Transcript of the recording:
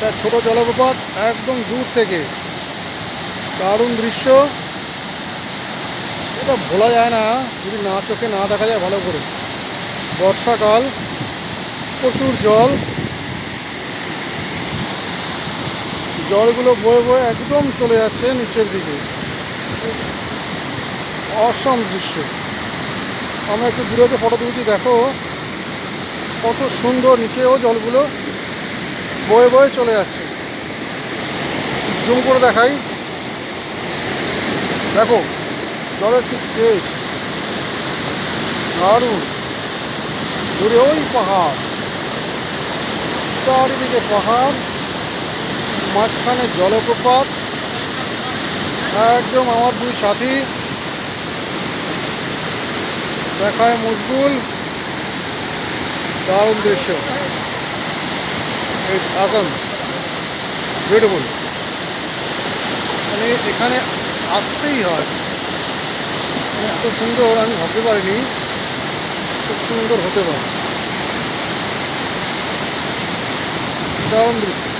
একটা ছোট জলপ্রপাত একদম দূর থেকে দারুণ দৃশ্য। এটা ভোলা যায় না যদি না চোখে না দেখা যায় ভালো করে। বর্ষাকাল, প্রচুর জল, জলগুলো বয়ে বয়ে একদম চলে যাচ্ছে নিচের দিকে। অসম দৃশ্য। আমরা একটু দূরে ফটো তুলছি, দেখো কত সুন্দর, নিচেও জলগুলো বয়ে বয়ে চলে যাচ্ছে। জুম করে দেখাই, দেখো জলের ঠিক তেজ, দারুণ। দূরে ওই পাহাড়, চারিদিকে পাহাড়, মাঝখানে জলপ্রপাত। একদম আমার দুই সাথী দেখায় মশগুল। দারুণ দৃশ্য, ইটস অসাম, বিউটিফুল। মানে এখানে আসতেই হয়, এত সুন্দর আমি ভাবতে পারিনি খুব সুন্দর হতে পারে। দারুণ দৃশ্য।